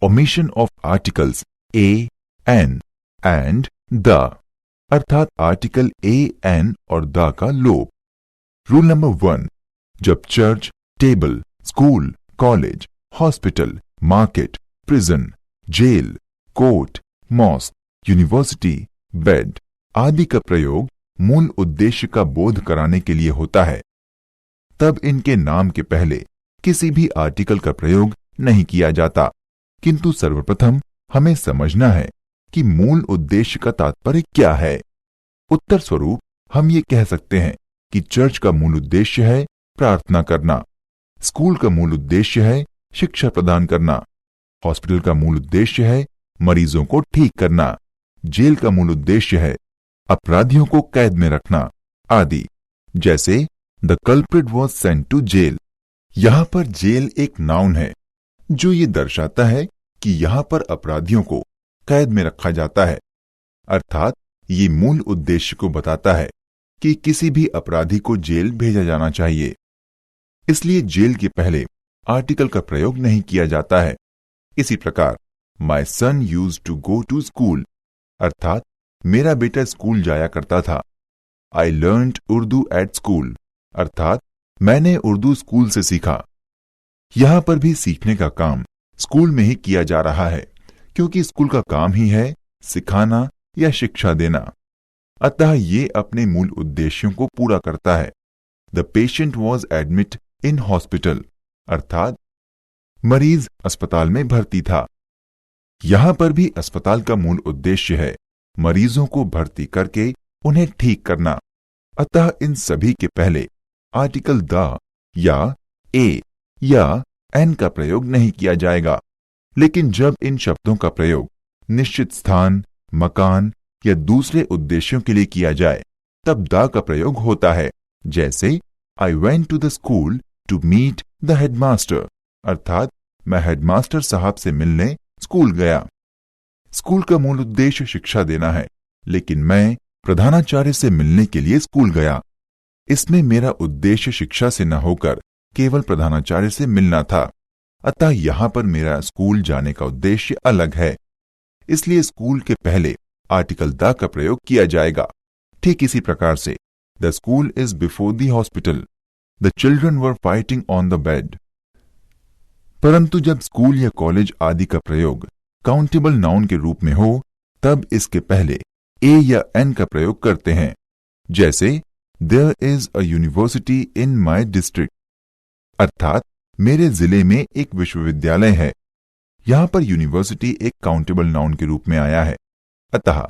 omission of articles a, an and the, अर्थात article a, an और the का लोप। रूल नंबर 1, जब church, table, school, college, hospital, market, prison, jail, court, mosque, university, bed आदि का प्रयोग मूल उद्देश्य का बोध कराने के लिए होता है, तब इनके नाम के पहले किसी भी आर्टिकल का प्रयोग नहीं किया जाता। किंतु सर्वप्रथम हमें समझना है कि मूल उद्देश्य का तात्पर्य क्या है। उत्तर स्वरूप हम ये कह सकते हैं कि चर्च का मूल उद्देश्य है प्रार्थना करना, स्कूल का मूल उद्देश्य है शिक्षा प्रदान करना, हॉस्पिटल का मूल उद्देश्य है मरीजों को ठीक करना, जेल का मूल उद्देश्य है अपराधियों को कैद में रखना आदि। जैसे the culprit was sent to jail. यहां पर जेल एक नाउन है जो ये दर्शाता है कि यहां पर अपराधियों को कैद में रखा जाता है, अर्थात ये मूल उद्देश्य को बताता है कि किसी भी अपराधी को जेल भेजा जाना चाहिए। इसलिए जेल के पहले आर्टिकल का प्रयोग नहीं किया जाता है। इसी प्रकार my son used to go to school, अर्थात मेरा बेटा स्कूल जाया करता था। I learned Urdu at school, अर्थात मैंने उर्दू स्कूल से सीखा। यहां पर भी सीखने का काम स्कूल में ही किया जा रहा है, क्योंकि स्कूल का काम ही है सिखाना या शिक्षा देना। अतः ये अपने मूल उद्देश्यों को पूरा करता है। The patient was admit in hospital, अर्थात मरीज अस्पताल में भर्ती था। यहां पर भी अस्पताल का मूल उद्देश्य है मरीजों को भर्ती करके उन्हें ठीक करना। अतः इन सभी के पहले आर्टिकल द या ए या एन का प्रयोग नहीं किया जाएगा। लेकिन जब इन शब्दों का प्रयोग निश्चित स्थान, मकान या दूसरे उद्देश्यों के लिए किया जाए तब द का प्रयोग होता है। जैसे I went to the school to meet the headmaster, अर्थात मैं हेडमास्टर साहब से मिलने स्कूल गया। स्कूल का मूल उद्देश्य शिक्षा देना है, लेकिन मैं प्रधानाचार्य से मिलने के लिए स्कूल गया। इसमें मेरा उद्देश्य शिक्षा से न होकर केवल प्रधानाचार्य से मिलना था। अतः यहां पर मेरा स्कूल जाने का उद्देश्य अलग है, इसलिए स्कूल के पहले आर्टिकल द का प्रयोग किया जाएगा। ठीक इसी प्रकार से the school is before the hospital, the children were fighting on the bed. परंतु जब स्कूल या कॉलेज आदि का प्रयोग काउंटेबल नाउन के रूप में हो तब इसके पहले ए या एन का प्रयोग करते हैं। जैसे there is a university in my district, अर्थात मेरे जिले में एक विश्वविद्यालय है। यहां पर यूनिवर्सिटी एक काउंटेबल नाउन के रूप में आया है, अतः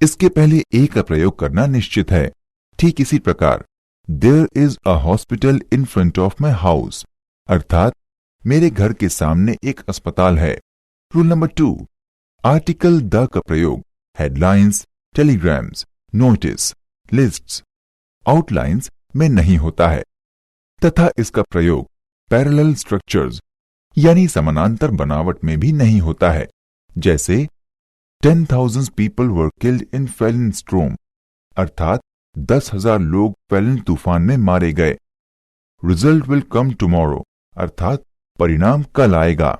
इसके पहले ए का प्रयोग करना निश्चित है। ठीक इसी प्रकार there is a hospital in front of my house, अर्थात मेरे घर के सामने एक अस्पताल है। रूल नंबर 2, आर्टिकल द का प्रयोग headlines, telegrams, notice, lists, outlines में नहीं होता है तथा इसका प्रयोग पैरेलल स्ट्रक्चर्स यानी समानांतर बनावट में भी नहीं होता है। जैसे 10,000 people were killed in fallen स्ट्रोम, अर्थात 10,000 लोग फेलन तूफान में मारे गए। रिजल्ट विल कम टुमारो, अर्थात परिणाम कल आएगा।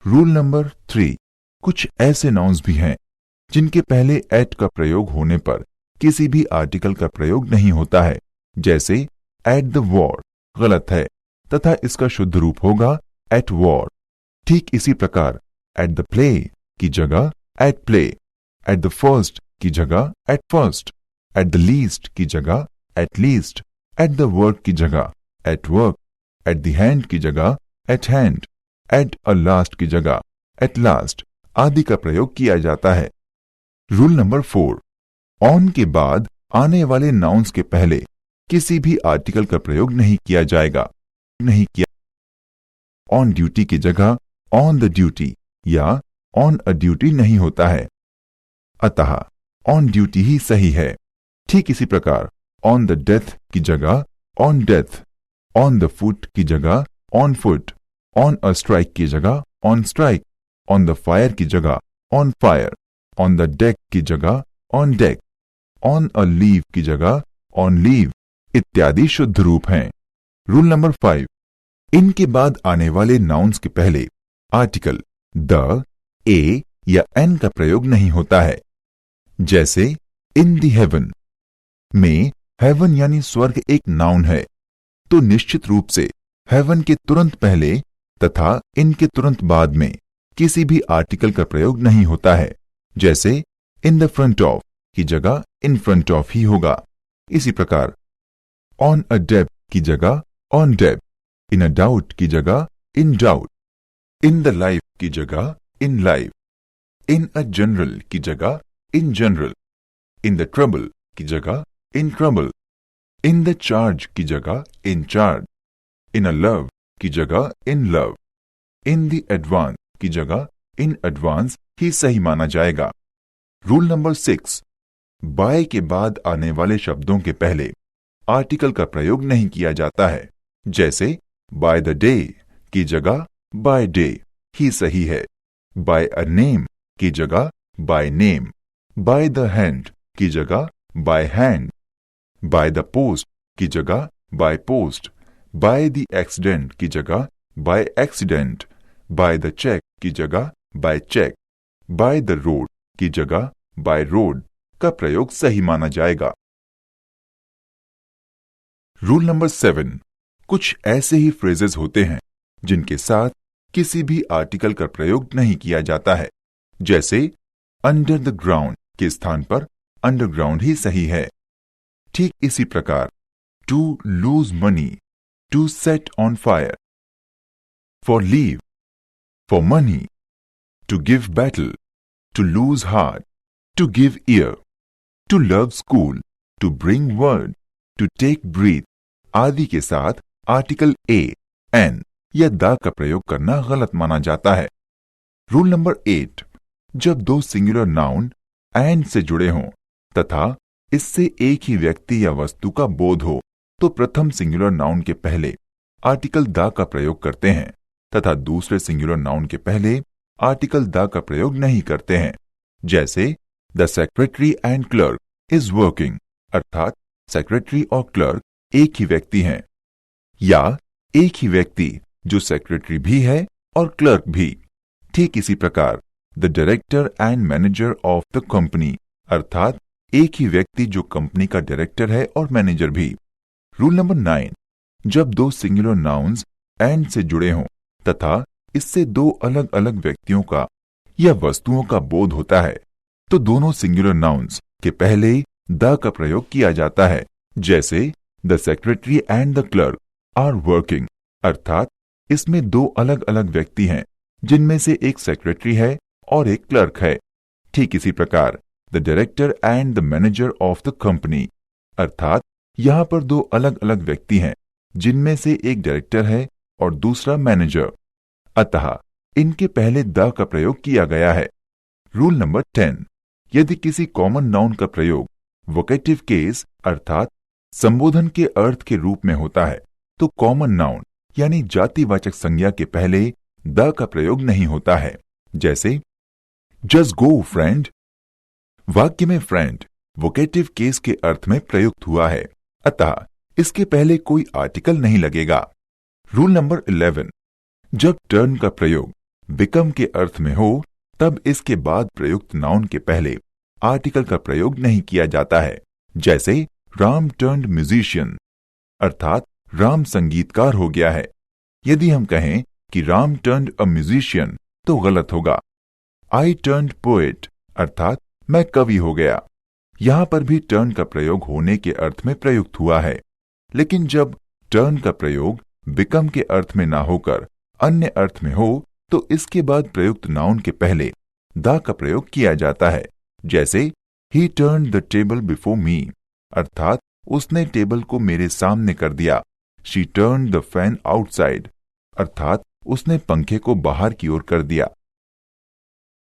रूल नंबर 3, कुछ ऐसे नाउन्स भी हैं जिनके पहले एट का प्रयोग होने पर किसी भी आर्टिकल का प्रयोग नहीं होता है। जैसे एट द वॉर गलत है तथा इसका शुद्ध रूप होगा एट वॉर। ठीक इसी प्रकार एट द प्ले की जगह at play, at the first की जगह at first, at the least की जगह at least, at the work की जगह at work, at the hand की जगह at hand, at a last की जगह एट लास्ट आदि का प्रयोग किया जाता है। रूल नंबर 4, ऑन के बाद आने वाले नाउन्स के पहले किसी भी आर्टिकल का प्रयोग नहीं किया जाएगा। ऑन ड्यूटी की जगह ऑन द ड्यूटी या ऑन अ ड्यूटी नहीं होता है, अतः ऑन ड्यूटी ही सही है। ठीक इसी प्रकार ऑन द डेथ की जगह on death, on the foot की जगह on foot, on a strike की जगह on strike, on the fire की जगह on fire, on the deck की जगह on deck, on a leave की जगह ऑन लीव इत्यादि शुद्ध रूप हैं। रूल नंबर 5, इनके बाद आने वाले नाउन्स के पहले आर्टिकल द, ए या एन का प्रयोग नहीं होता है। जैसे इन द हेवन में हेवन यानी स्वर्ग एक नाउन है, तो निश्चित रूप से हेवन के तुरंत पहले तथा इन के तुरंत बाद में किसी भी आर्टिकल का प्रयोग नहीं होता है। जैसे इन द फ्रंट ऑफ की जगह इन फ्रंट ऑफ ही होगा। इसी प्रकार ऑन अ डेप की जगह on debt, in a doubt की जगह in doubt, in the life की जगह in life, in a general की जगह in general, in the trouble की जगह in trouble, in the charge की जगह in charge, in a love की जगह in love, in the advance की जगह इन एडवांस ही सही माना जाएगा। रूल नंबर 6, बाय के बाद आने वाले शब्दों के पहले आर्टिकल का प्रयोग नहीं किया जाता है। जैसे बाय द डे की जगह बाय डे ही सही है। बाय अ नेम की जगह by name, by the hand की जगह by hand, by the post की जगह by post, by the accident की जगह by accident, by the cheque की जगह by cheque, by the road की जगह बाय रोड का प्रयोग सही माना जाएगा। रूल नंबर 7, कुछ ऐसे ही फ्रेजेस होते हैं जिनके साथ किसी भी आर्टिकल का प्रयोग नहीं किया जाता है। जैसे अंडर द ग्राउंड के स्थान पर अंडरग्राउंड ही सही है। ठीक इसी प्रकार to lose money, to set on fire, for leave, for money, to give battle, to lose heart, to give ear, to love school, to bring word, to take breath आदि के साथ आर्टिकल ए, एन या the का प्रयोग करना गलत माना जाता है। रूल नंबर 8, जब दो सिंगुलर नाउन एंड से जुड़े हों तथा इससे एक ही व्यक्ति या वस्तु का बोध हो तो प्रथम सिंगुलर नाउन के पहले आर्टिकल द का प्रयोग करते हैं तथा दूसरे सिंगुलर नाउन के पहले आर्टिकल द का प्रयोग नहीं करते हैं। जैसे the secretary and clerk is working, अर्थात सेक्रेटरी और क्लर्क एक ही व्यक्ति हैं, या एक ही व्यक्ति जो सेक्रेटरी भी है और क्लर्क भी। ठीक इसी प्रकार the director and manager of the company, अर्थात एक ही व्यक्ति जो कंपनी का डायरेक्टर है और मैनेजर भी। रूल नंबर 9, जब दो सिंगुलर नाउन्स एंड से जुड़े हों तथा इससे दो अलग अलग व्यक्तियों का या वस्तुओं का बोध होता है तो दोनों सिंगुलर नाउन्स के पहले द का प्रयोग किया जाता है। जैसे the secretary and the clerk are working, अर्थात इसमें दो अलग अलग व्यक्ति हैं जिनमें से एक सेक्रेटरी है और एक क्लर्क है। ठीक इसी प्रकार the director and the manager of the company, अर्थात यहां पर दो अलग अलग व्यक्ति हैं जिनमें से एक डायरेक्टर है और दूसरा मैनेजर, अतः इनके पहले द का प्रयोग किया गया है। रूल नंबर 10, यदि किसी कॉमन नाउन का प्रयोग वोकेटिव केस अर्थात संबोधन के अर्थ के रूप में होता है तो कॉमन नाउन यानी जातिवाचक संज्ञा के पहले द का प्रयोग नहीं होता है। जैसे जस्ट गो फ्रेंड, वाक्य में फ्रेंड वोकेटिव केस के अर्थ में प्रयुक्त हुआ है, अतः इसके पहले कोई आर्टिकल नहीं लगेगा। रूल नंबर 11, जब टर्न का प्रयोग बिकम के अर्थ में हो तब इसके बाद प्रयुक्त नाउन के पहले आर्टिकल का प्रयोग नहीं किया जाता है। जैसे राम टर्न्ड म्यूजिशियन, अर्थात राम संगीतकार हो गया है। यदि हम कहें कि राम टर्न्ड अ म्यूजिशियन तो गलत होगा। आई टर्न्ड पोएट, अर्थात मैं कवि हो गया। यहां पर भी टर्न का प्रयोग होने के अर्थ में प्रयुक्त हुआ है, लेकिन जब टर्न का प्रयोग बिकम के अर्थ में ना होकर अन्य अर्थ में हो तो इसके बाद प्रयुक्त नाउन के पहले द का प्रयोग किया जाता है। जैसे ही turned the table before me, अर्थात उसने टेबल को मेरे सामने कर दिया। She turned the fan outside, अर्थात उसने पंखे को बाहर की ओर कर दिया।